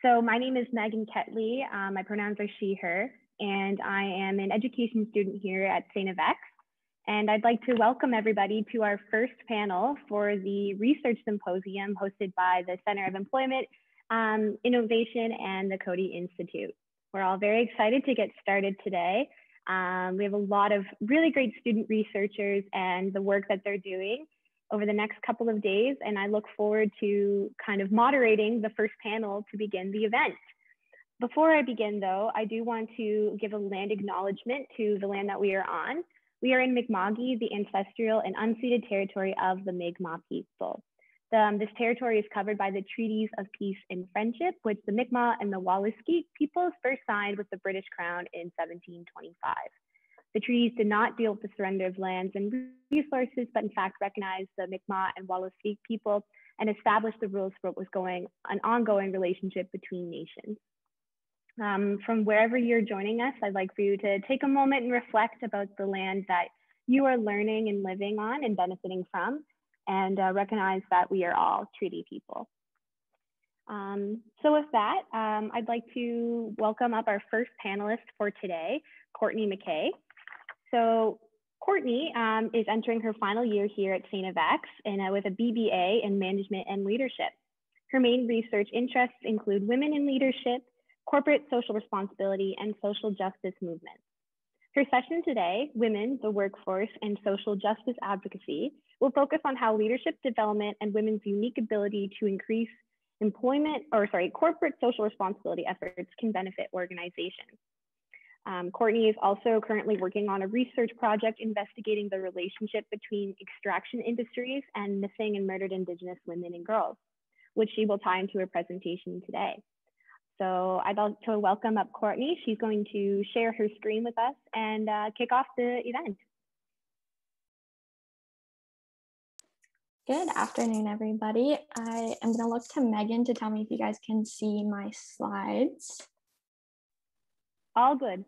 So my name is Megan Ketley. My pronouns are she, her, and I am an education student here at CEI. And I'd like to welcome everybody to our first panel for the Research Symposium hosted by the Center of Employment Innovation and the Coady Institute. We're all very excited to get started today. We have a lot of really great student researchers and the work that they're doing over the next couple of days, and I look forward to kind of moderating the first panel to begin the event. Before I begin though, I do want to give a land acknowledgement to the land that we are on. We are in Mi'kma'ki, the ancestral and unceded territory of the Mi'kmaq people. This territory is covered by the Treaties of Peace and Friendship, which the Mi'kmaq and the Wolastoqiyik peoples first signed with the British Crown in 1725. The treaties did not deal with the surrender of lands and resources, but in fact recognized the Mi'kmaq and Wolastoqiyik people and established the rules for what was an ongoing relationship between nations. From wherever you're joining us, I'd like for you to take a moment and reflect about the land that you are learning and living on and benefiting from, and recognize that we are all treaty people. So with that, I'd like to welcome up our first panelist for today, Courtney McKay. So Courtney is entering her final year here at CEI and with a BBA in Management and Leadership. Her main research interests include women in leadership, corporate social responsibility, and social justice movements. Her session today, Women, the Workforce, and Social Justice Advocacy, will focus on how leadership development and women's unique ability to increase corporate social responsibility efforts can benefit organizations. Courtney is also currently working on a research project investigating the relationship between extraction industries and missing and murdered Indigenous women and girls, which she will tie into her presentation today. So I'd like to welcome up Courtney. She's going to share her screen with us and kick off the event. Good afternoon, everybody. I am going to look to Megan to tell me if you guys can see my slides. All good.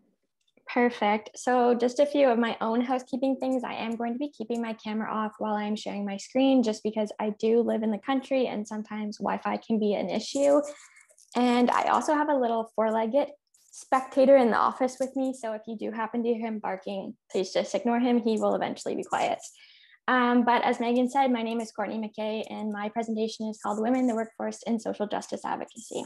Perfect. So just a few of my own housekeeping things. I am going to be keeping my camera off while I'm sharing my screen, just because I do live in the country and sometimes Wi-Fi can be an issue. And I also have a little four-legged spectator in the office with me. So if you do happen to hear him barking, please just ignore him. He will eventually be quiet. But as Megan said, my name is Courtney McKay and my presentation is called Women, the Workforce, and Social Justice Advocacy.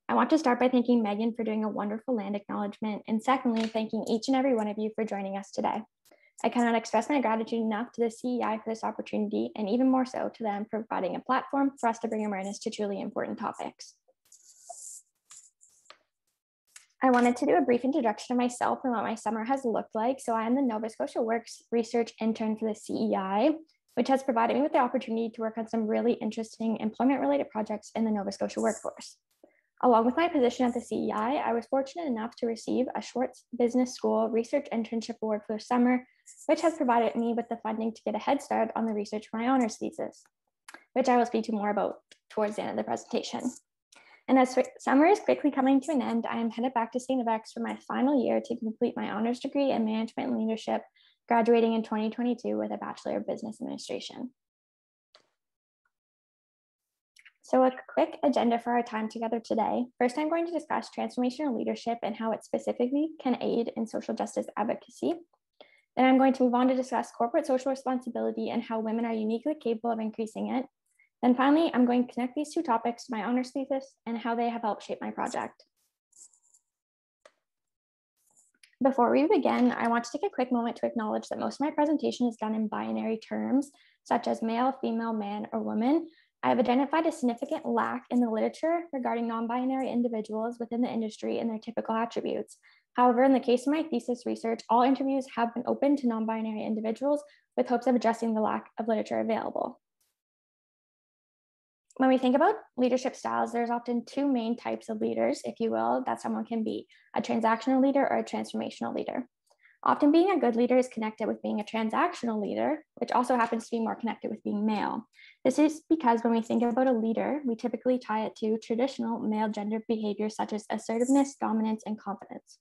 I want to start by thanking Megan for doing a wonderful land acknowledgement, and secondly, thanking each and every one of you for joining us today. I cannot express my gratitude enough to the CEI for this opportunity, and even more so to them for providing a platform for us to bring awareness to truly important topics. I wanted to do a brief introduction of myself and what my summer has looked like. So I am the Nova Scotia Works research intern for the CEI, which has provided me with the opportunity to work on some really interesting employment-related projects in the Nova Scotia workforce. Along with my position at the CEI, I was fortunate enough to receive a Schwartz Business School Research Internship Award for the summer, which has provided me with the funding to get a head start on the research for my honors thesis, which I will speak to more about towards the end of the presentation. And as summer is quickly coming to an end, I am headed back to CEI for my final year to complete my honors degree in Management and Leadership, graduating in 2022 with a Bachelor of Business Administration. So a quick agenda for our time together today. First, I'm going to discuss transformational leadership and how it specifically can aid in social justice advocacy. Then I'm going to move on to discuss corporate social responsibility and how women are uniquely capable of increasing it. Then finally, I'm going to connect these two topics to my honors thesis and how they have helped shape my project. Before we begin, I want to take a quick moment to acknowledge that most of my presentation is done in binary terms, such as male, female, man, or woman. I have identified a significant lack in the literature regarding non-binary individuals within the industry and their typical attributes. However, in the case of my thesis research, all interviews have been open to non-binary individuals with hopes of addressing the lack of literature available. When we think about leadership styles, there's often two main types of leaders, if you will, that someone can be: a transactional leader or a transformational leader. Often being a good leader is connected with being a transactional leader, which also happens to be more connected with being male. This is because when we think about a leader, we typically tie it to traditional male gender behaviors such as assertiveness, dominance, and confidence.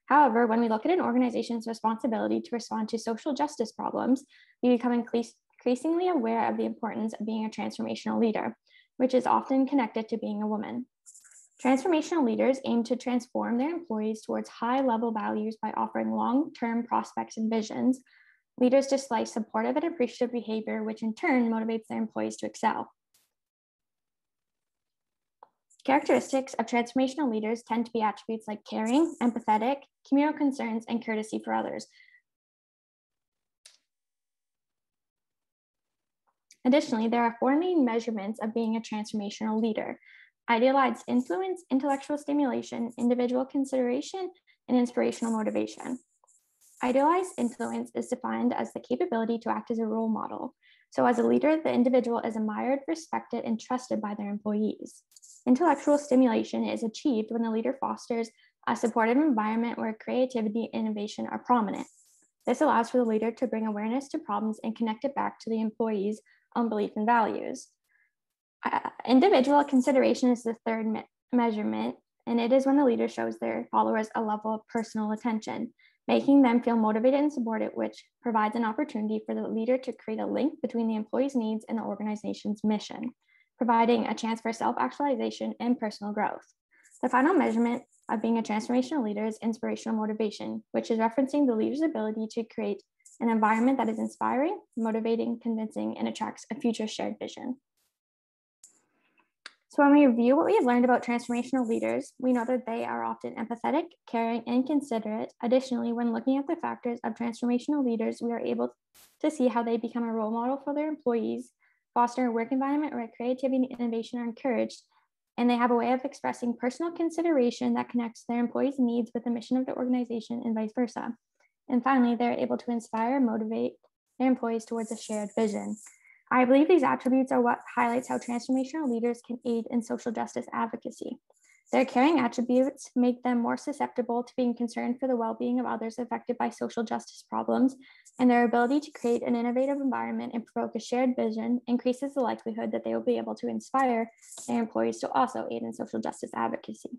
However, when we look at an organization's responsibility to respond to social justice problems, we become increasingly aware of the importance of being a transformational leader, which is often connected to being a woman. Transformational leaders aim to transform their employees towards high-level values by offering long-term prospects and visions. Leaders display supportive and appreciative behavior, which in turn motivates their employees to excel. Characteristics of transformational leaders tend to be attributes like caring, empathetic, communal concerns, and courtesy for others. Additionally, there are 4 main measurements of being a transformational leader: idealized influence, intellectual stimulation, individual consideration, and inspirational motivation. Idealized influence is defined as the capability to act as a role model. So as a leader, the individual is admired, respected, and trusted by their employees. Intellectual stimulation is achieved when the leader fosters a supportive environment where creativity and innovation are prominent. This allows for the leader to bring awareness to problems and connect it back to the employee's own belief and values. Individual consideration is the third measurement, and it is when the leader shows their followers a level of personal attention, making them feel motivated and supported, which provides an opportunity for the leader to create a link between the employee's needs and the organization's mission, providing a chance for self-actualization and personal growth. The final measurement of being a transformational leader is inspirational motivation, which is referencing the leader's ability to create an environment that is inspiring, motivating, convincing, and attracts a future shared vision. So when we review what we have learned about transformational leaders, we know that they are often empathetic, caring, and considerate. Additionally, when looking at the factors of transformational leaders, we are able to see how they become a role model for their employees, foster a work environment where creativity and innovation are encouraged, and they have a way of expressing personal consideration that connects their employees' needs with the mission of the organization and vice versa. And finally, they're able to inspire and motivate their employees towards a shared vision. I believe these attributes are what highlights how transformational leaders can aid in social justice advocacy. Their caring attributes make them more susceptible to being concerned for the well-being of others affected by social justice problems, and their ability to create an innovative environment and provoke a shared vision increases the likelihood that they will be able to inspire their employees to also aid in social justice advocacy.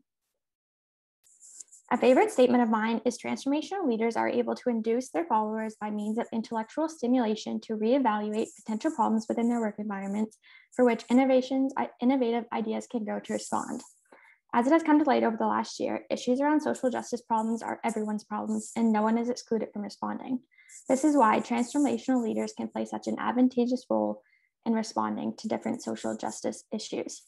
A favorite statement of mine is transformational leaders are able to induce their followers by means of intellectual stimulation to reevaluate potential problems within their work environments for which innovative ideas can grow to respond. As it has come to light over the last year, issues around social justice problems are everyone's problems and no one is excluded from responding. This is why transformational leaders can play such an advantageous role in responding to different social justice issues.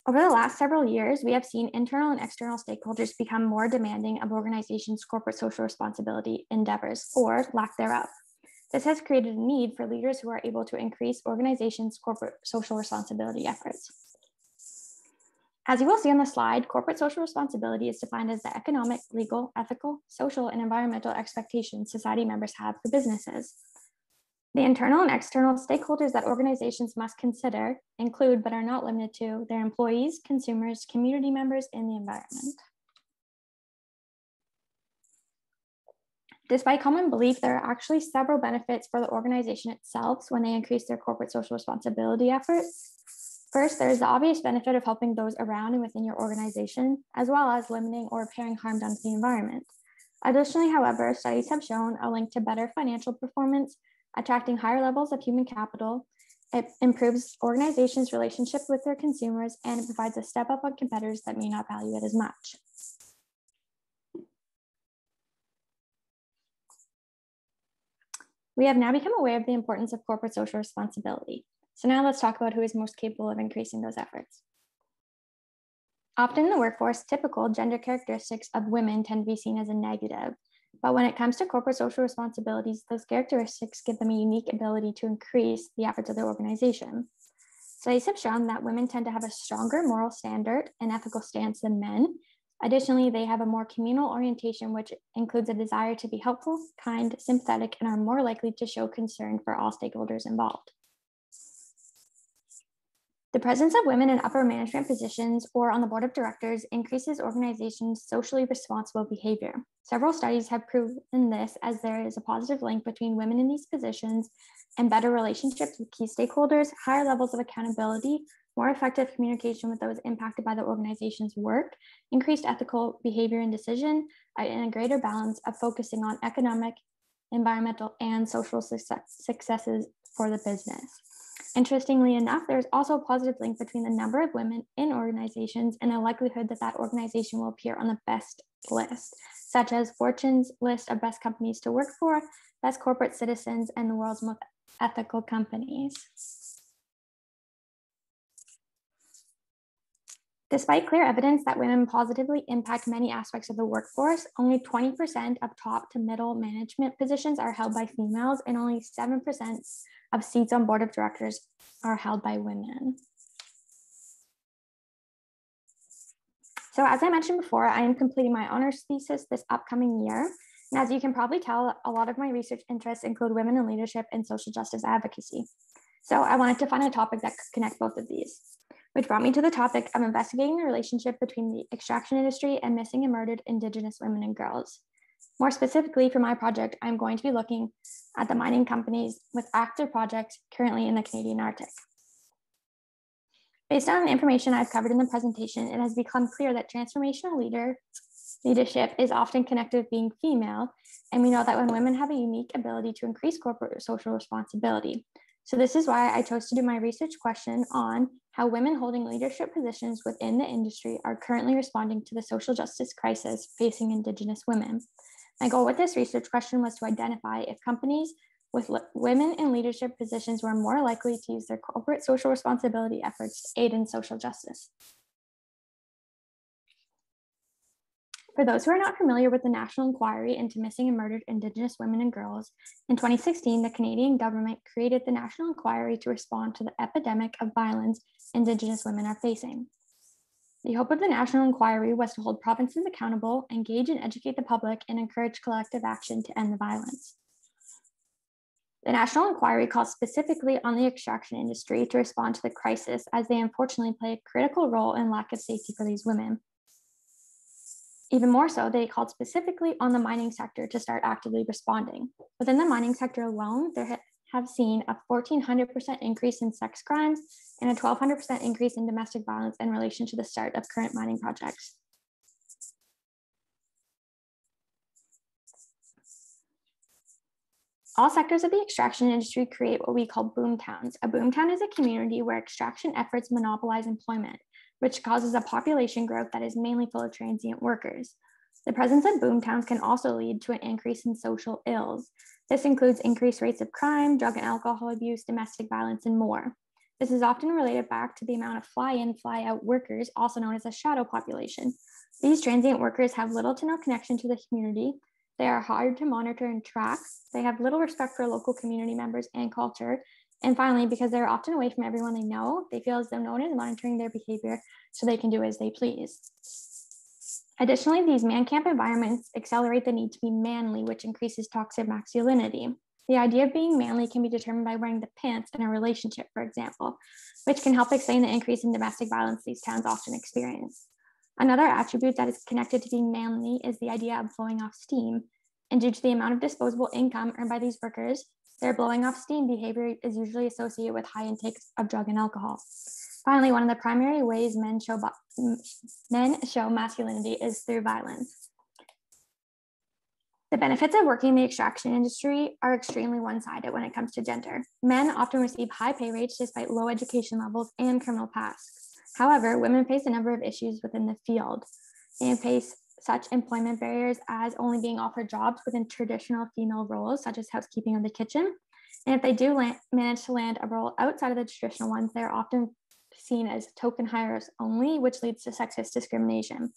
Over the last several years, we have seen internal and external stakeholders become more demanding of organizations' corporate social responsibility endeavors, or lack thereof. This has created a need for leaders who are able to increase organizations' corporate social responsibility efforts. As you will see on the slide, corporate social responsibility is defined as the economic, legal, ethical, social, and environmental expectations society members have for businesses. The internal and external stakeholders that organizations must consider include, but are not limited to, their employees, consumers, community members, and the environment. Despite common belief, there are actually several benefits for the organization itself when they increase their corporate social responsibility efforts. First, there is the obvious benefit of helping those around and within your organization, as well as limiting or repairing harm done to the environment. Additionally, however, studies have shown a link to better financial performance, attracting higher levels of human capital. It improves organizations' relationship with their consumers, and it provides a step up on competitors that may not value it as much. We have now become aware of the importance of corporate social responsibility. So now let's talk about who is most capable of increasing those efforts. Often in the workforce, typical gender characteristics of women tend to be seen as a negative. But when it comes to corporate social responsibilities, those characteristics give them a unique ability to increase the efforts of their organization. Studies have shown that women tend to have a stronger moral standard and ethical stance than men. Additionally, they have a more communal orientation, which includes a desire to be helpful, kind, sympathetic, and are more likely to show concern for all stakeholders involved. The presence of women in upper management positions or on the board of directors increases organizations' socially responsible behavior. Several studies have proven this, as there is a positive link between women in these positions and better relationships with key stakeholders, higher levels of accountability, more effective communication with those impacted by the organization's work, increased ethical behavior and decision, and a greater balance of focusing on economic, environmental, and social successes for the business. Interestingly enough, there's also a positive link between the number of women in organizations and the likelihood that that organization will appear on the best list, such as Fortune's list of best companies to work for, best corporate citizens, and the world's most ethical companies. Despite clear evidence that women positively impact many aspects of the workforce, only 20% of top to middle management positions are held by females, and only 7% of seats on board of directors are held by women. So as I mentioned before, I am completing my honors thesis this upcoming year. And as you can probably tell, a lot of my research interests include women in leadership and social justice advocacy. So I wanted to find a topic that could connect both of these, which brought me to the topic of investigating the relationship between the extraction industry and missing and murdered Indigenous women and girls. More specifically, for my project, I'm going to be looking at the mining companies with active projects currently in the Canadian Arctic. Based on the information I've covered in the presentation, it has become clear that transformational leadership is often connected with being female, and we know that when women have a unique ability to increase corporate social responsibility. So this is why I chose to do my research question on how women holding leadership positions within the industry are currently responding to the social justice crisis facing Indigenous women. My goal with this research question was to identify if companies with women in leadership positions were more likely to use their corporate social responsibility efforts to aid in social justice. For those who are not familiar with the National Inquiry into Missing and Murdered Indigenous Women and Girls, in 2016, the Canadian government created the National Inquiry to respond to the epidemic of violence Indigenous women are facing. The hope of the National Inquiry was to hold provinces accountable, engage and educate the public, and encourage collective action to end the violence. The National Inquiry calls specifically on the extraction industry to respond to the crisis, as they unfortunately play a critical role in lack of safety for these women. Even more so, they called specifically on the mining sector to start actively responding. Within the mining sector alone, there have seen a 1,400% increase in sex crimes and a 1,200% increase in domestic violence in relation to the start of current mining projects. All sectors of the extraction industry create what we call boom towns. A boom town is a community where extraction efforts monopolize employment, which causes a population growth that is mainly full of transient workers. The presence of boom towns can also lead to an increase in social ills. This includes increased rates of crime, drug and alcohol abuse, domestic violence, and more. This is often related back to the amount of fly-in, fly-out workers, also known as a shadow population. These transient workers have little to no connection to the community. They are hard to monitor and track. They have little respect for local community members and culture. And finally, because they're often away from everyone they know, they feel as though no one is monitoring their behavior, so they can do as they please. Additionally, these man camp environments accelerate the need to be manly, which increases toxic masculinity. The idea of being manly can be determined by wearing the pants in a relationship, for example, which can help explain the increase in domestic violence these towns often experience. Another attribute that is connected to being manly is the idea of blowing off steam. And due to the amount of disposable income earned by these workers, their blowing off steam behavior is usually associated with high intakes of drug and alcohol. Finally, one of the primary ways men show masculinity is through violence. The benefits of working in the extraction industry are extremely one-sided when it comes to gender. Men often receive high pay rates despite low education levels and criminal pasts. However, women face a number of issues within the field. They face such employment barriers as only being offered jobs within traditional female roles, such as housekeeping or the kitchen. And if they do manage to land a role outside of the traditional ones, they're often seen as token hires only, which leads to sexist discrimination.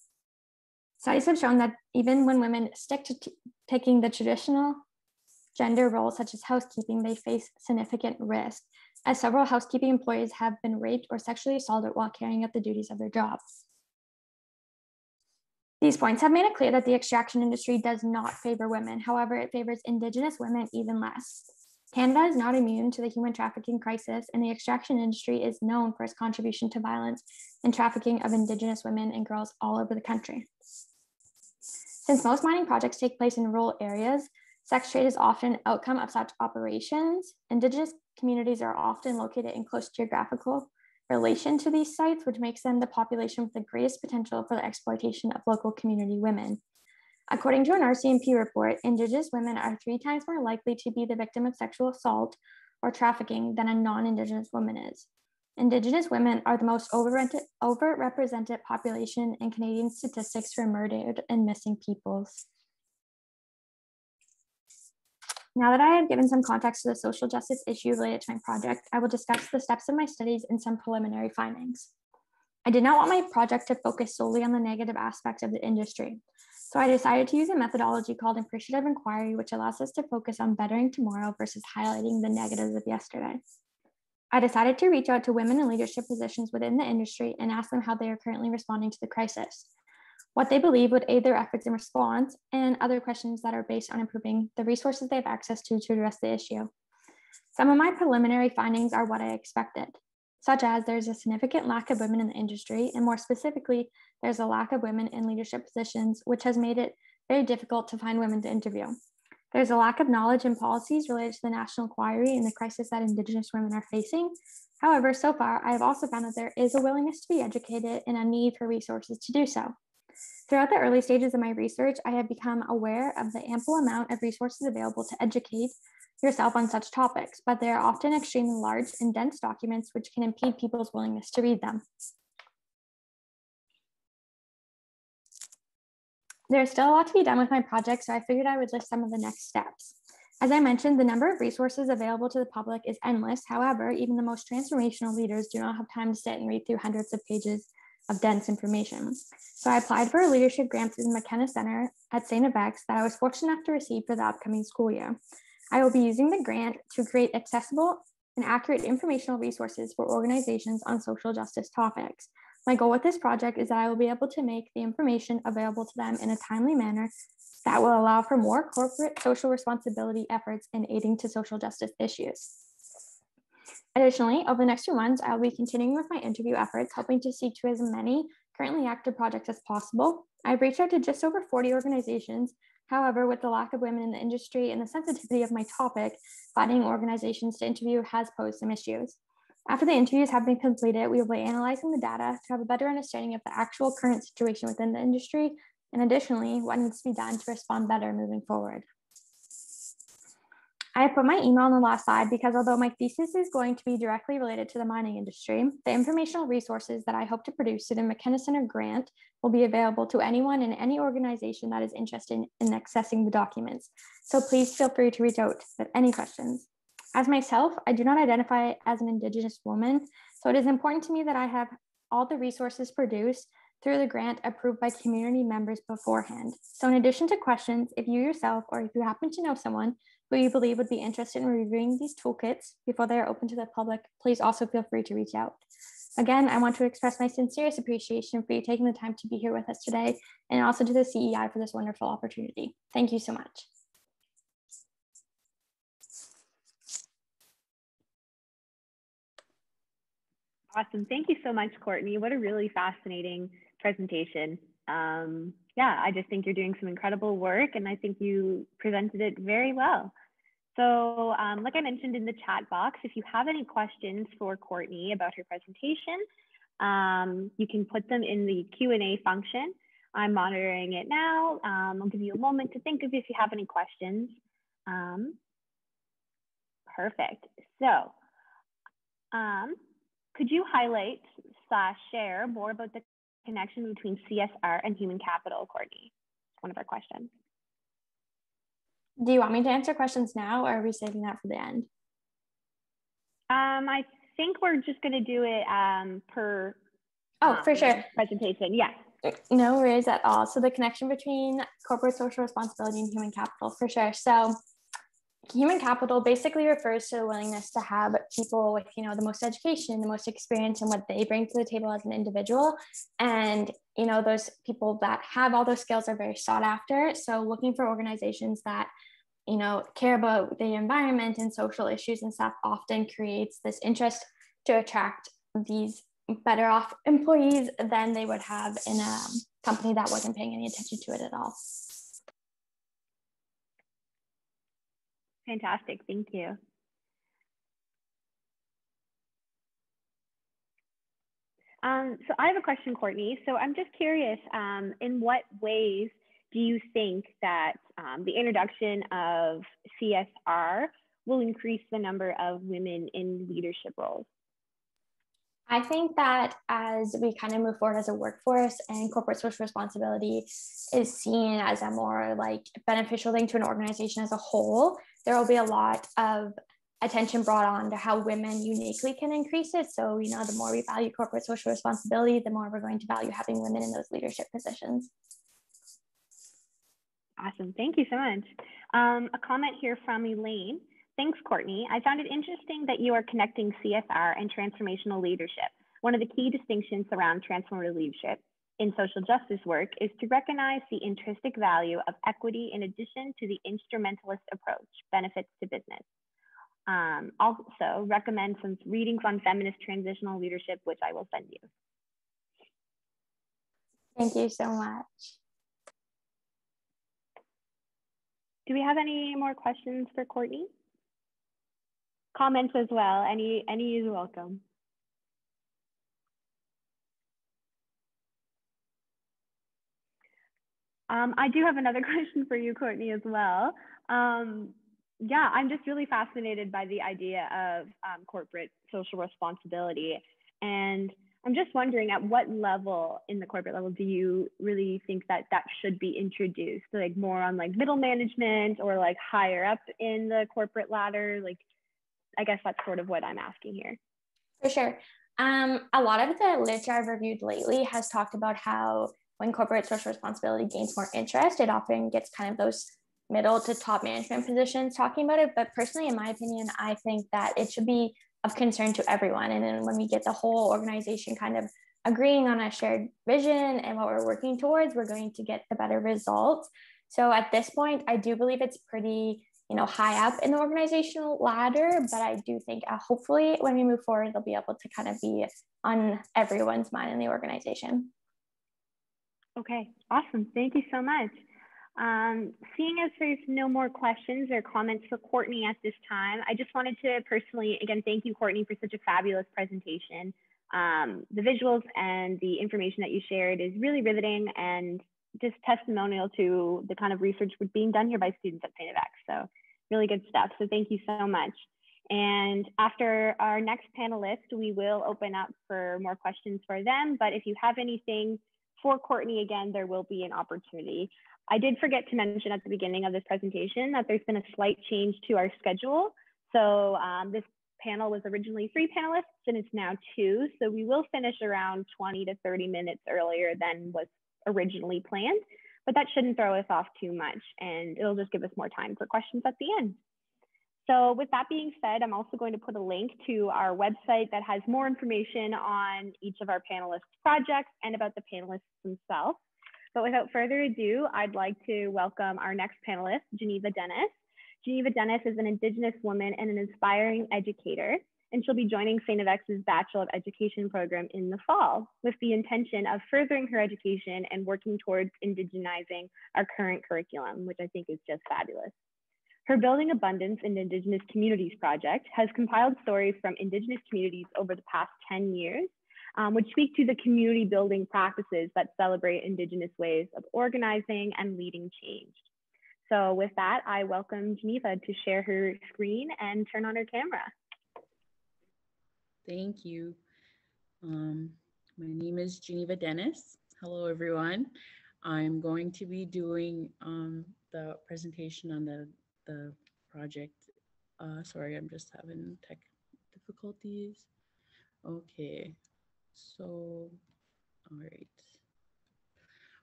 Studies have shown that even when women stick to taking the traditional gender roles, such as housekeeping, they face significant risk, as several housekeeping employees have been raped or sexually assaulted while carrying out the duties of their jobs. These points have made it clear that the extraction industry does not favor women. However, it favors Indigenous women even less. Canada is not immune to the human trafficking crisis, and the extraction industry is known for its contribution to violence and trafficking of Indigenous women and girls all over the country. Since most mining projects take place in rural areas, sex trade is often an outcome of such operations. Indigenous communities are often located in close geographical relation to these sites, which makes them the population with the greatest potential for the exploitation of local community women. According to an RCMP report, Indigenous women are 3 times more likely to be the victim of sexual assault, or trafficking than a non-Indigenous woman is. Indigenous women are the most overrepresented population in Canadian statistics for murdered and missing peoples. Now that I have given some context to the social justice issue related to my project, I will discuss the steps of my studies and some preliminary findings. I did not want my project to focus solely on the negative aspects of the industry, so I decided to use a methodology called appreciative inquiry, which allows us to focus on bettering tomorrow versus highlighting the negatives of yesterday. I decided to reach out to women in leadership positions within the industry and ask them how they are currently responding to the crisis, what they believe would aid their efforts in response, and other questions that are based on improving the resources they have access to address the issue. Some of my preliminary findings are what I expected, such as there's a significant lack of women in the industry, and more specifically, there's a lack of women in leadership positions, which has made it very difficult to find women to interview. There's a lack of knowledge and policies related to the national inquiry and the crisis that Indigenous women are facing. However, so far, I have also found that there is a willingness to be educated and a need for resources to do so. Throughout the early stages of my research, I have become aware of the ample amount of resources available to educate yourself on such topics, but they are often extremely large and dense documents which can impede people's willingness to read them. There's still a lot to be done with my project, so I figured I would list some of the next steps. As I mentioned, the number of resources available to the public is endless. However, even the most transformational leaders do not have time to sit and read through hundreds of pages of dense information. So I applied for a leadership grant through the McKay Center at St. FX that I was fortunate enough to receive for the upcoming school year. I will be using the grant to create accessible and accurate informational resources for organizations on social justice topics. My goal with this project is that I will be able to make the information available to them in a timely manner that will allow for more corporate social responsibility efforts in aiding to social justice issues. Additionally, over the next 2 months, I will be continuing with my interview efforts, hoping to speak to as many currently active projects as possible. I've reached out to just over 40 organizations. However, with the lack of women in the industry and the sensitivity of my topic, finding organizations to interview has posed some issues. After the interviews have been completed, we will be analyzing the data to have a better understanding of the actual current situation within the industry, and additionally, what needs to be done to respond better moving forward. I have put my email on the last slide because although my thesis is going to be directly related to the mining industry, the informational resources that I hope to produce through the McKay Center grant will be available to anyone in any organization that is interested in accessing the documents. So please feel free to reach out with any questions. As myself, I do not identify as an Indigenous woman, so it is important to me that I have all the resources produced through the grant approved by community members beforehand. So in addition to questions, if you yourself or if you happen to know someone who you believe would be interested in reviewing these toolkits before they are open to the public, please also feel free to reach out. Again, I want to express my sincerest appreciation for you taking the time to be here with us today, and also to the CEI for this wonderful opportunity. Thank you so much. Awesome. Thank you so much, Courtney. What a really fascinating presentation. Yeah, I just think you're doing some incredible work, and I think you presented it very well. So like I mentioned in the chat box, if you have any questions for Courtney about her presentation, you can put them in the Q&A function. I'm monitoring it now. I'll give you a moment to think of if you have any questions. Perfect. So could you highlight / share more about the connection between CSR and human capital, Courtney? It's one of our questions. Do you want me to answer questions now, or are we saving that for the end? I think we're just going to do it per for sure. presentation. Yeah. No worries at all. So the connection between corporate social responsibility and human capital, for sure. So human capital basically refers to the willingness to have people with, the most education, the most experience, and what they bring to the table as an individual. And, those people that have all those skills are very sought after. So looking for organizations that, care about the environment and social issues and stuff often creates this interest to attract these better off employees than they would have in a company that wasn't paying any attention to it at all. Fantastic, thank you. So I have a question, Courtney. So I'm just curious, in what ways do you think that the introduction of CSR will increase the number of women in leadership roles? I think that as we kind of move forward as a workforce and corporate social responsibility is seen as a more like beneficial thing to an organization as a whole, there will be a lot of attention brought on to how women uniquely can increase it. So, you know, the more we value corporate social responsibility, the more we're going to value having women in those leadership positions. Awesome, thank you so much. A comment here from Elaine. Thanks, Courtney. I found it interesting that you are connecting CSR and transformational leadership. One of the key distinctions around transformative leadership in social justice work is to recognize the intrinsic value of equity in addition to the instrumentalist approach, benefits to business. Also, recommend some readings on feminist transitional leadership, which I will send you. Thank you so much. Do we have any more questions for Courtney? Comments as well, any is welcome. I do have another question for you, Courtney, as well. Yeah, I'm just really fascinated by the idea of corporate social responsibility. And I'm just wondering, at what level in the corporate level do you really think that that should be introduced? So like more on like middle management or like higher up in the corporate ladder? Like, I guess that's sort of what I'm asking here. For sure. A lot of the literature I've reviewed lately has talked about how when corporate social responsibility gains more interest, it often gets kind of those middle to top management positions talking about it. But personally, in my opinion, I think that it should be of concern to everyone. And then when we get the whole organization kind of agreeing on a shared vision and what we're working towards, we're going to get the better results. So at this point, I do believe it's pretty, you know, high up in the organizational ladder, but I do think hopefully when we move forward, they'll be able to kind of be on everyone's mind in the organization. Okay, awesome. Thank you so much. Seeing as there's no more questions or comments for Courtney at this time, I just wanted to personally, again, thank you, Courtney, for such a fabulous presentation. The visuals and the information that you shared is really riveting and just testimonial to the kind of research being done here by students at St. FX. So really good stuff. So thank you so much. And after our next panelist, we will open up for more questions for them. But if you have anything for Courtney, again, there will be an opportunity. I did forget to mention at the beginning of this presentation that there's been a slight change to our schedule. So this panel was originally 3 panelists and it's now 2. So we will finish around 20 to 30 minutes earlier than was originally planned, but that shouldn't throw us off too much and it'll just give us more time for questions at the end. So with that being said, I'm also going to put a link to our website that has more information on each of our panelists' projects and about the panelists themselves. But without further ado, I'd like to welcome our next panelist, Jeneva Dennis. Jeneva Dennis is an Indigenous woman and an inspiring educator, and she'll be joining St. FX's Bachelor of Education program in the fall with the intention of furthering her education and working towards indigenizing our current curriculum, which I think is just fabulous. Her Building Abundance in Indigenous Communities project has compiled stories from Indigenous communities over the past 10 years, which speak to the community building practices that celebrate Indigenous ways of organizing and leading change. So with that, I welcome Jeneva to share her screen and turn on her camera. Thank you. My name is Jeneva Dennis. Hello, everyone. I'm going to be doing the presentation on the project. Sorry, I'm just having tech difficulties. Okay, so, all right.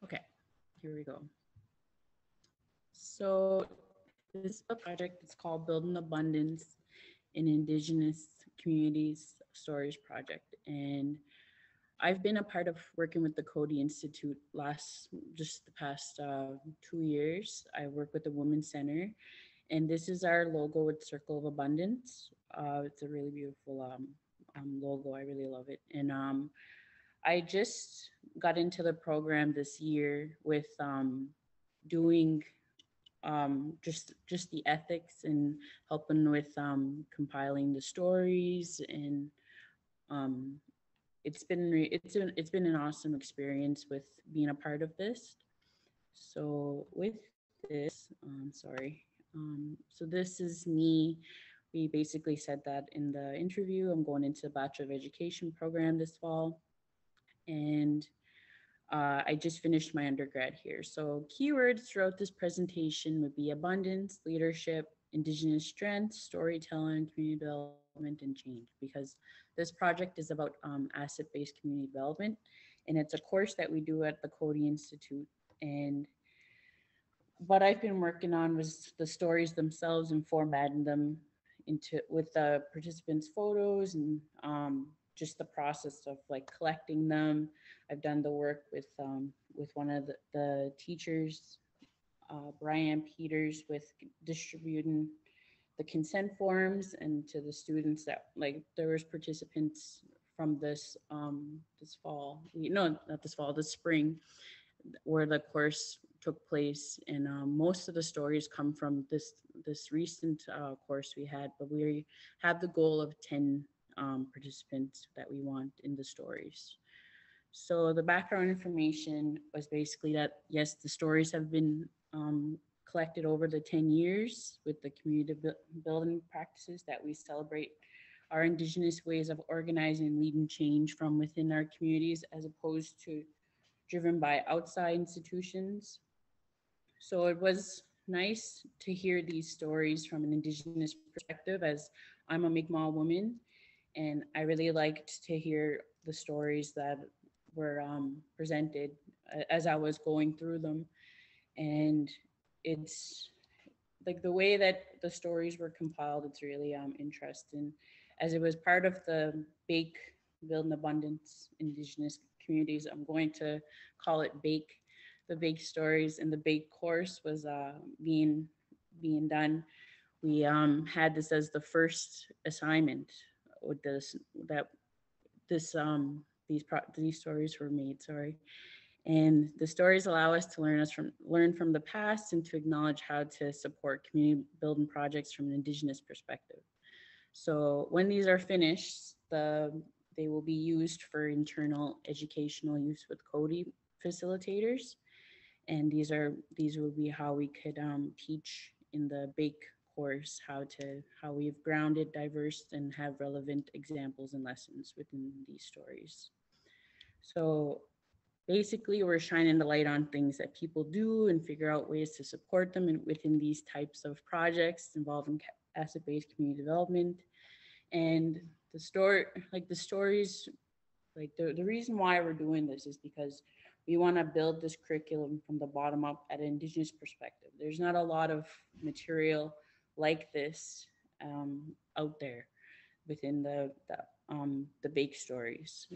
Okay, here we go. So this is a project, it's called Building Abundance in Indigenous Communities Stories Project. And I've been a part of working with the Coady Institute just the past 2 years. I work with the Women's Center, and this is our logo with Circle of Abundance. It's a really beautiful logo. I really love it. And I just got into the program this year with doing just the ethics and helping with compiling the stories, and it's been an awesome experience with being a part of this. So with this, so this is me we basically said that in the interview. I'm going into the Bachelor of Education program this fall, and I just finished my undergrad here. So keywords throughout this presentation would be abundance, leadership, Indigenous strength, storytelling, community development, and change, because this project is about asset-based community development, and it's a course that we do at the Coady Institute. And what I've been working on was the stories themselves and formatting them into with the participants' photos, and just the process of like collecting them. I've done the work with one of the teachers, Brian Peters, with distributing the consent forms and to the students that, like, there was participants from this fall, no, not this fall, this spring, where the course took place, and most of the stories come from this recent course we had, but we have the goal of 10 participants that we want in the stories. So the background information was basically that, yes, the stories have been collected over the 10 years with the community building practices that we celebrate our Indigenous ways of organizing and leading change from within our communities, as opposed to driven by outside institutions. So it was nice to hear these stories from an Indigenous perspective, as I'm a Mi'kmaq woman, and I really liked to hear the stories that were presented as I was going through them. And it's like the way that the stories were compiled, it's really interesting, as it was part of the BAIC, Build in Abundance Indigenous Communities. I'm going to call it BAIC, the BAIC stories, and the BAIC course was being done. We had this as the first assignment with this, that this these stories were made, sorry. And the stories allow us to learn from the past, and to acknowledge how to support community building projects from an Indigenous perspective. So when these are finished, they will be used for internal educational use with Coady facilitators. And these will be how we could teach in the BAIC course how we've grounded, diverse, and have relevant examples and lessons within these stories. So basically, we're shining the light on things that people do and figure out ways to support them within these types of projects involving asset-based community development. And the stories, like the reason why we're doing this is because we want to build this curriculum from the bottom up at an Indigenous perspective. There's not a lot of material like this out there within the BAIC stories.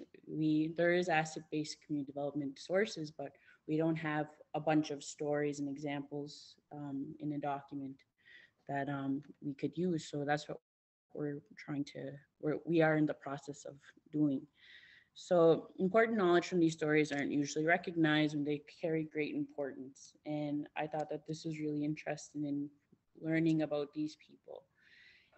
There is asset-based community development sources, but we don't have a bunch of stories and examples in a document that we could use. So that's what we are in the process of doing. So important knowledge from these stories aren't usually recognized, and they carry great importance. And I thought that this was really interesting in learning about these people.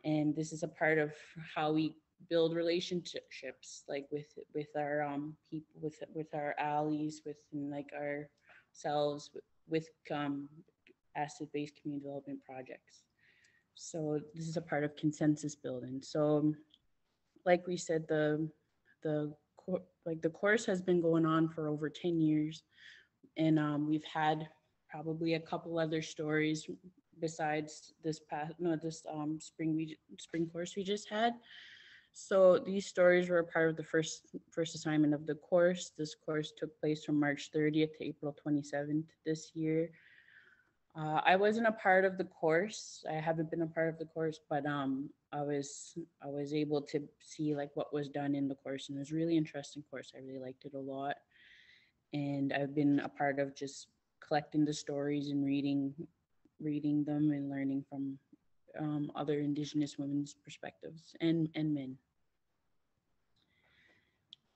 And this is a part of how we build relationships, like with our people, with our allies, with like ourselves, with asset-based community development projects. So this is a part of consensus building. So like we said, the course has been going on for over 10 years, and we've had probably a couple other stories besides this spring course we just had. So these stories were a part of the first assignment of the course. This course took place from March 30th to April 27th this year. I wasn't a part of the course. I haven't been a part of the course, but I was able to see like what was done in the course, and it was a really interesting course. I really liked it a lot, and I've been a part of just collecting the stories and reading them and learning from other Indigenous women's perspectives and men.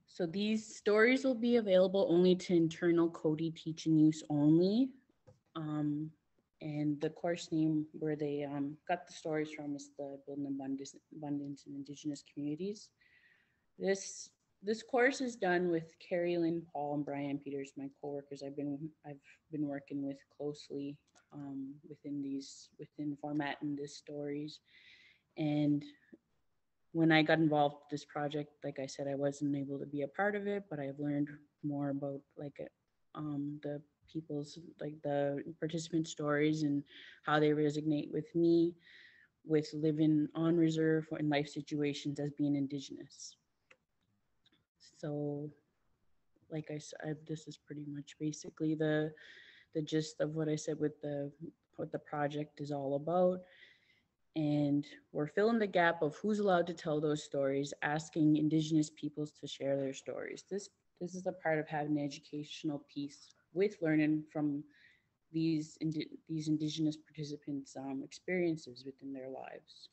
So these stories will be available only to internal Coady teaching use only. And the course name where they got the stories from is the Building Abundance in Indigenous Communities. This course is done with Carrie Lynn Paul and Brian Peters, my coworkers I've been working with closely within formatting these stories. And when I got involved with this project, like I said, I wasn't able to be a part of it, but I've learned more about the people's, like the participant stories and how they resonate with me with living on reserve in life situations as being Indigenous. So like I said, this is pretty much basically the gist of what I said with what the project is all about. And we're filling the gap of who's allowed to tell those stories, asking Indigenous peoples to share their stories. This is a part of having an educational piece with learning from these Indigenous participants' experiences within their lives.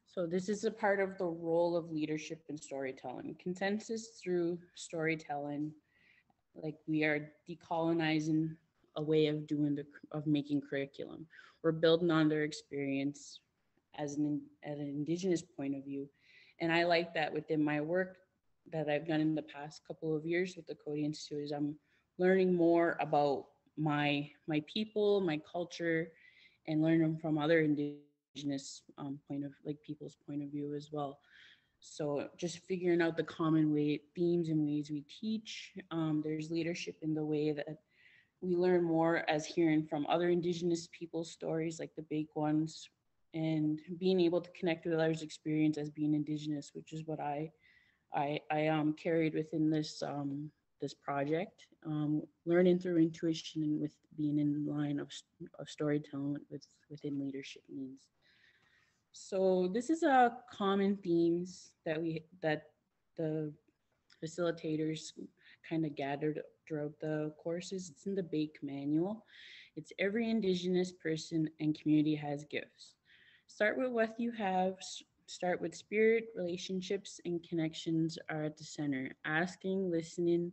So this is a part of the role of leadership in storytelling. Consensus through storytelling, like we are decolonizing a way of making curriculum. We're building on their experience as an Indigenous point of view. And I like that within my work that I've done in the past couple of years with the Coady Institute is I'm learning more about my people, my culture, and learning from other Indigenous people's point of view as well. So just figuring out the common themes and ways we teach. There's leadership in the way that we learn more as hearing from other Indigenous people's stories, like the BAIC ones, and being able to connect with others' experience as being Indigenous, which is what I carried within this project, learning through intuition and with being in line of storytelling within leadership means. So this is a common themes that the facilitators kind of gathered throughout the courses. It's in the BAIC manual. It's every Indigenous person and community has gifts. Start with what you have. Start with spirit, relationships, and connections are at the center. Asking, listening,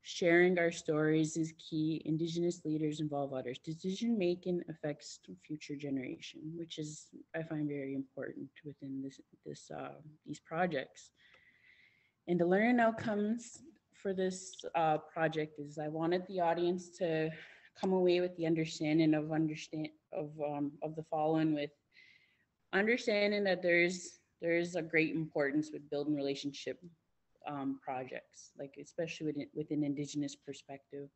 sharing our stories is key. Indigenous leaders involve others. Decision making affects future generation, which is I find very important within these projects. And the learning outcomes for this project is I wanted the audience to come away with the understanding of the following, with understanding that there's a great importance with building relationship projects, like especially within Indigenous perspective.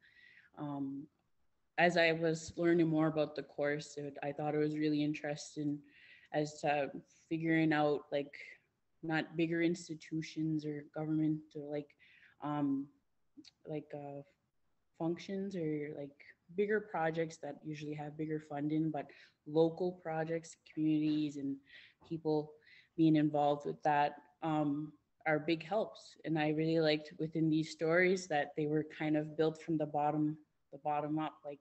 As I was learning more about the course, I thought it was really interesting as to figuring out like not bigger institutions or government or functions or like bigger projects that usually have bigger funding, but local projects, communities, and people being involved with that are big helps. And I really liked within these stories that they were kind of built from the bottom up, like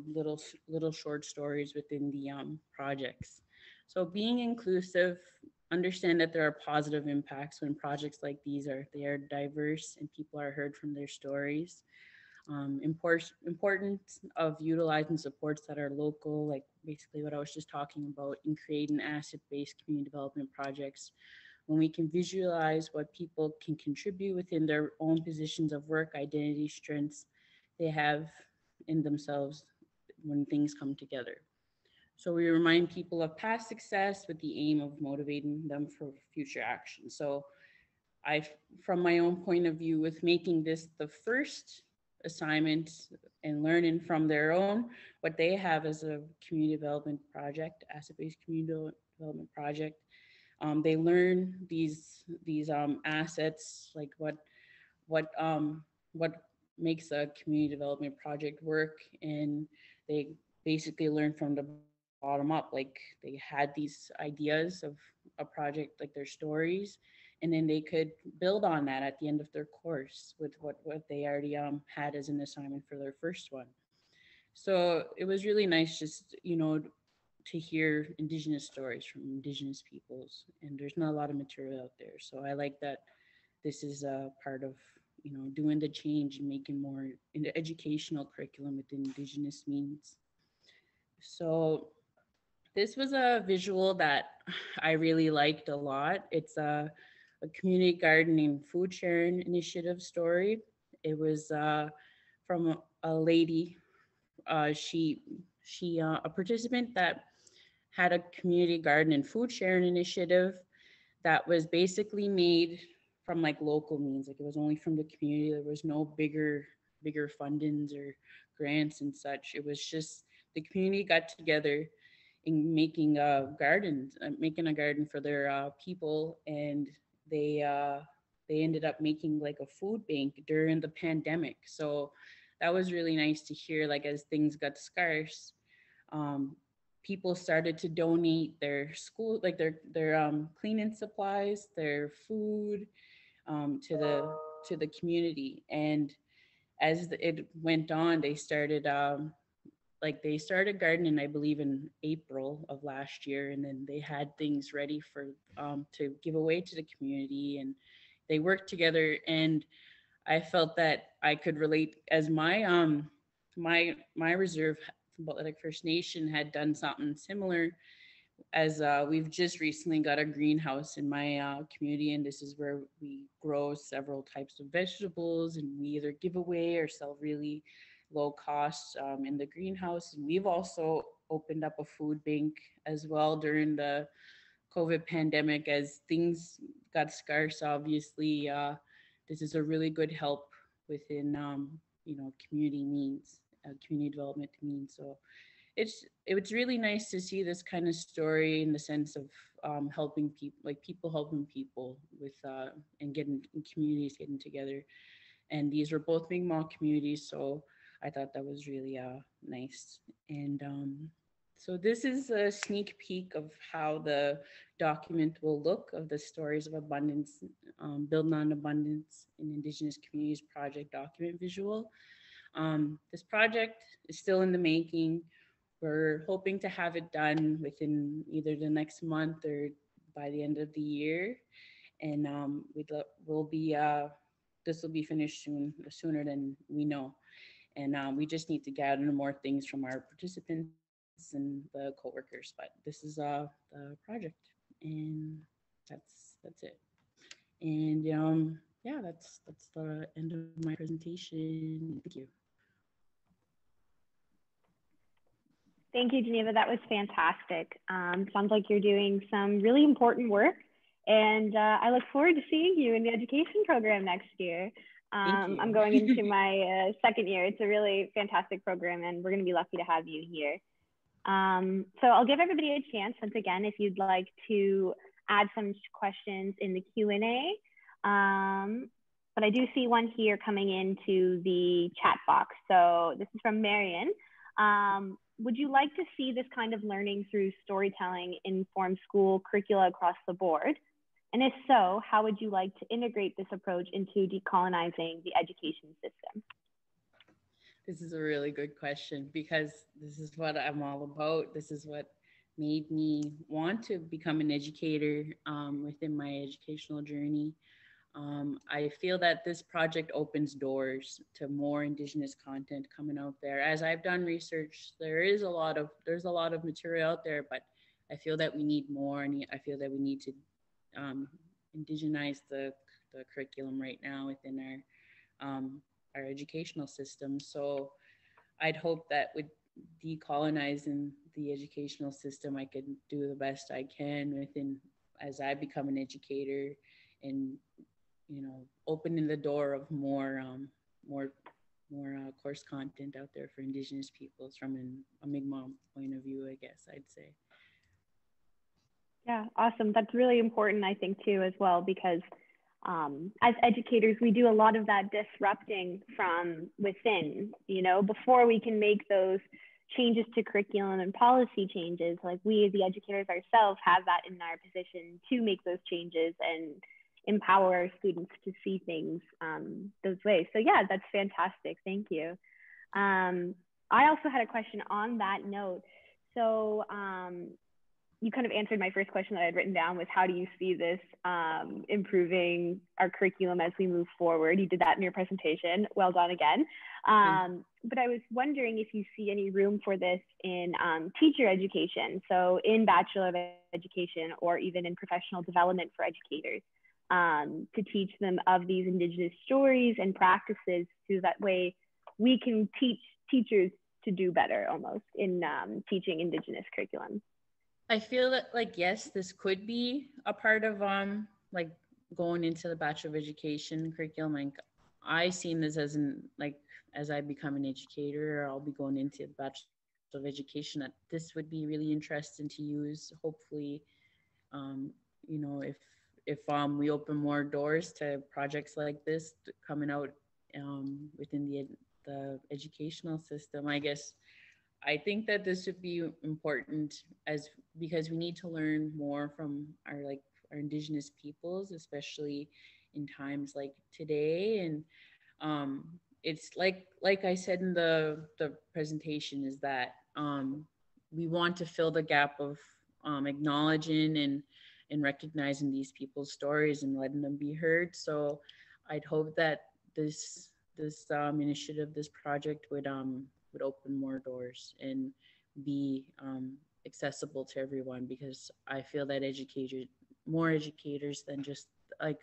little short stories within the projects. So being inclusive, understand that there are positive impacts when projects like these are diverse and people are heard from their stories. Importance of utilizing supports that are local, like basically what I was just talking about, in creating asset-based community development projects. When we can visualize what people can contribute within their own positions of work, identity, strengths they have in themselves when things come together. So we remind people of past success with the aim of motivating them for future action. So from my own point of view, with making this the first assignment and learning from their own, what they have as a community development project, asset-based community development project, they learn these assets, like what makes a community development project work, and they basically learn from the bottom up. Like they had these ideas of a project, like their stories, and then they could build on that at the end of their course with what they already had as an assignment for their first one. So it was really nice just, to hear Indigenous stories from Indigenous peoples, and there's not a lot of material out there. So I like that this is a part of, doing the change and making more in the educational curriculum within Indigenous means. So this was a visual that I really liked a lot. It's a community gardening food sharing initiative story. It was from a lady, a participant that had a community garden and food sharing initiative that was basically made from like local means. Like it was only from the community. There was no bigger fundings or grants and such. It was just the community got together in making a garden, making a garden for their people, and they they ended up making like a food bank during the pandemic. So that was really nice to hear. Like as things got scarce, um, people started to donate their school, like their cleaning supplies, their food, to the community. And as it went on, they started they started gardening, I believe, in April of last year, and then they had things ready for to give away to the community, and they worked together. And I felt that I could relate as my reserve, like First Nation, had done something similar. As we've just recently got a greenhouse in my community, and this is where we grow several types of vegetables, and we either give away or sell really low cost in the greenhouse. And we've also opened up a food bank as well during the COVID pandemic. As things got scarce, obviously, this is a really good help within community needs, community development needs. So it's really nice to see this kind of story in the sense of helping people, like people helping people with and getting communities getting together. And these were both Mi'kmaq communities, so I thought that was really nice. And so this is a sneak peek of how the document will look, of the Stories of Abundance, Building on Abundance in Indigenous Communities project document visual. This project is still in the making. We're hoping to have it done within either the next month or by the end of the year. And we'll be this will be finished sooner than we know. And we just need to gather more things from our participants and the coworkers. But this is the project, and that's it. And yeah, that's the end of my presentation. Thank you. Thank you, Jeneva. That was fantastic. Sounds like you're doing some really important work, and I look forward to seeing you in the education program next year. I'm going into my second year. It's a really fantastic program, and we're going to be lucky to have you here. So I'll give everybody a chance, once again, if you'd like to add some questions in the Q&A. But I do see one here coming into the chat box. So this is from Marion. Would you like to see this kind of learning through storytelling inform school curricula across the board? And if so, how would you like to integrate this approach into decolonizing the education system? This is a really good question, because this is what I'm all about. This is what made me want to become an educator within my educational journey. I feel that this project opens doors to more Indigenous content coming out there. As I've done research, there's a lot of material out there, but I feel that we need more, and I feel that we need to indigenize the curriculum right now within our educational system. So I'd hope that with decolonizing the educational system, I could do the best I can as I become an educator, and opening the door of more course content out there for Indigenous peoples from a Mi'kmaq point of view, I guess I'd say. Yeah, awesome. That's really important, I think, too, as well, because as educators, we do a lot of that disrupting from within, before we can make those changes to curriculum and policy changes. Like, we as the educators ourselves have that in our position to make those changes and empower our students to see things those ways. So yeah, that's fantastic. Thank you. I also had a question on that note. So you kind of answered my first question that I had written down, was how do you see this improving our curriculum as we move forward? You did that in your presentation. Well done again. But I was wondering if you see any room for this in teacher education. So in Bachelor of Education, or even in professional development for educators, to teach them of these Indigenous stories and practices, so that way we can teach teachers to do better, almost, in teaching Indigenous curriculum. I feel that like, yes, this could be a part of like going into the Bachelor of Education curriculum. Like I seen this as as I become an educator, I'll be going into the Bachelor of Education, that this would be really interesting to use. Hopefully, um, if we open more doors to projects like this coming out within the educational system, I guess I think that this would be important as because we need to learn more from our Indigenous peoples, especially in times like today. And it's like I said in the presentation, is that we want to fill the gap of acknowledging and recognizing these people's stories and letting them be heard. So I'd hope that this initiative, this project would open more doors and be accessible to everyone, because I feel that more educators than just like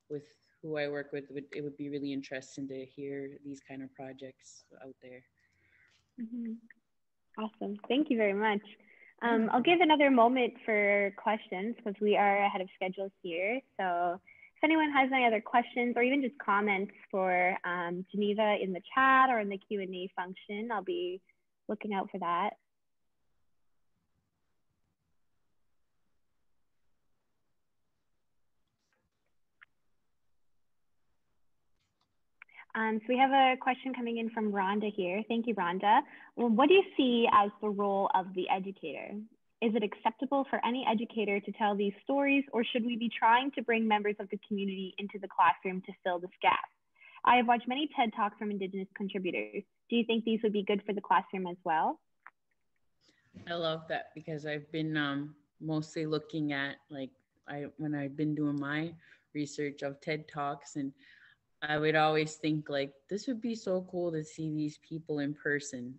with who I work with, it would be really interesting to hear these kind of projects out there. Mm-hmm. Awesome. Thank you very much. I'll give another moment for questions because we are ahead of schedule here. So if anyone has any other questions or even just comments for Jeneva in the chat or in the Q&A function, I'll be looking out for that. So we have a question coming in from Rhonda here. Thank you, Rhonda. Well, what do you see as the role of the educator? Is it acceptable for any educator to tell these stories, or should we be trying to bring members of the community into the classroom to fill this gap? I have watched many TED Talks from Indigenous contributors. Do you think these would be good for the classroom as well? I love that, because I've been mostly looking at when I've been doing my research of TED Talks, and I would always think like this would be so cool to see these people in person.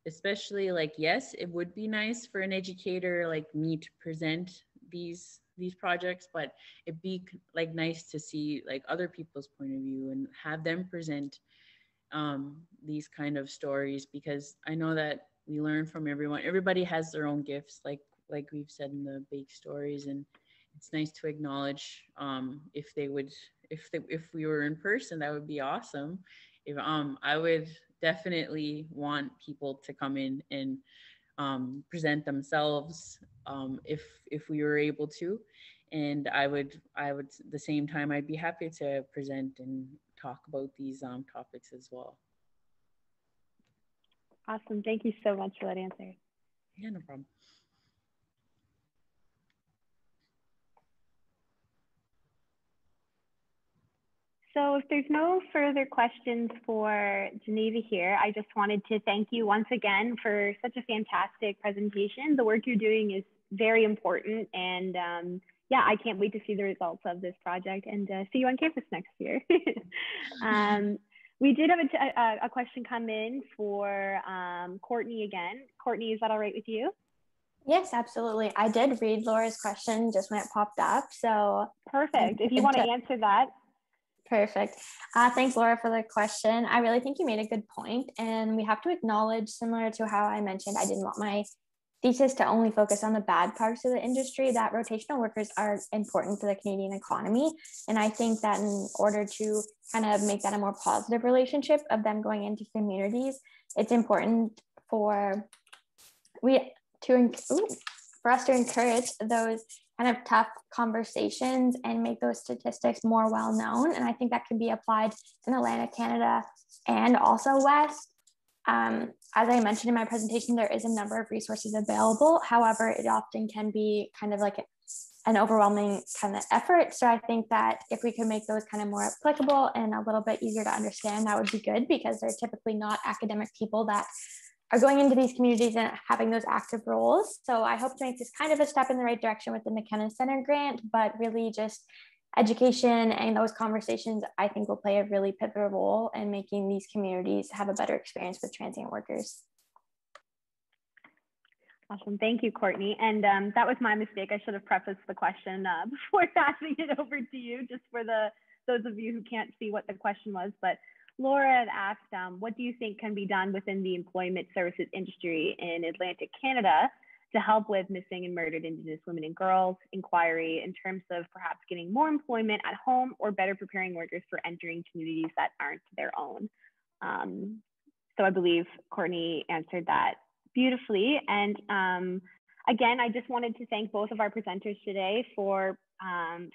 Especially like, yes, it would be nice for an educator like me to present these projects, but it'd be like nice to see like other people's point of view and have them present these kind of stories, because I know that we learn from everyone. Everybody has their own gifts, like we've said in the BAIC stories, and it's nice to acknowledge if we were in person, that would be awesome. If I would definitely want people to come in and present themselves if we were able to, and I would the same time I'd be happy to present and talk about these topics as well. Awesome. Thank you so much for that answer. Yeah, no problem. So if there's no further questions for Jeneva here, I just wanted to thank you once again for such a fantastic presentation. The work you're doing is very important, and yeah, I can't wait to see the results of this project and see you on campus next year. We did have a question come in for Courtney again. Courtney, is that all right with you? Yes, absolutely. I did read Laura's question just when it popped up. So perfect. If you want to answer that. Perfect. Thanks, Laura, for the question. I really think you made a good point, and we have to acknowledge, similar to how I mentioned, I didn't want my thesis to only focus on the bad parts of the industry, that rotational workers are important for the Canadian economy. And I think that in order to kind of make that a more positive relationship of them going into communities, it's important for us to encourage those kind of tough conversations and make those statistics more well known. And I think that can be applied in Atlantic Canada and also West. As I mentioned in my presentation, there is a number of resources available. However, it often can be kind of like an overwhelming kind of effort. So I think that if we could make those kind of more applicable and a little bit easier to understand, that would be good, because they're typically not academic people that are going into these communities and having those active roles. So I hope to make this kind of a step in the right direction with the McKenna Center grant, but really just education and those conversations, I think, will play a really pivotal role in making these communities have a better experience with transient workers. Awesome. Thank you, Courtney. And that was my mistake. I should have prefaced the question before passing it over to you, just for those of you who can't see what the question was. But Laura had asked, what do you think can be done within the employment services industry in Atlantic Canada to help with missing and murdered Indigenous women and girls inquiry in terms of perhaps getting more employment at home or better preparing workers for entering communities that aren't their own. So I believe Courtney answered that beautifully. And again, I just wanted to thank both of our presenters today for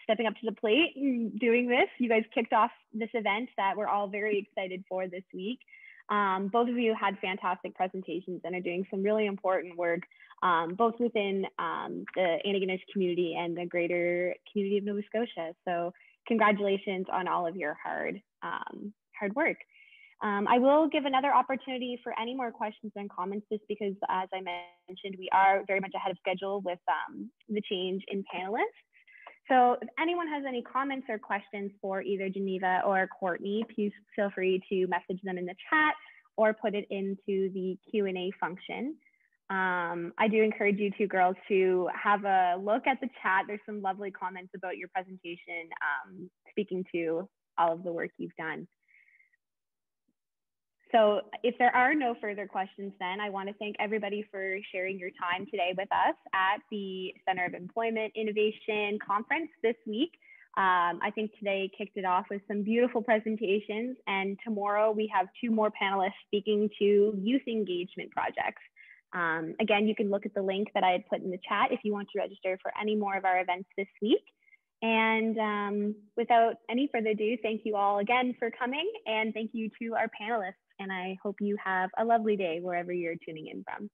stepping up to the plate and doing this. You guys kicked off this event that we're all very excited for this week. Both of you had fantastic presentations and are doing some really important work, both within the Indigenous community and the greater community of Nova Scotia. So congratulations on all of your hard work. I will give another opportunity for any more questions and comments, just because, as I mentioned, we are very much ahead of schedule with the change in panelists. So if anyone has any comments or questions for either Jeneva or Courtney, please feel free to message them in the chat or put it into the Q&A function. I do encourage you two girls to have a look at the chat. There's some lovely comments about your presentation, speaking to all of the work you've done. So if there are no further questions, then I want to thank everybody for sharing your time today with us at the Center of Employment Innovation Conference this week. I think today kicked it off with some beautiful presentations, and tomorrow we have 2 more panelists speaking to youth engagement projects. Again, you can look at the link that I had put in the chat if you want to register for any more of our events this week. And without any further ado, thank you all again for coming, and thank you to our panelists. And I hope you have a lovely day wherever you're tuning in from.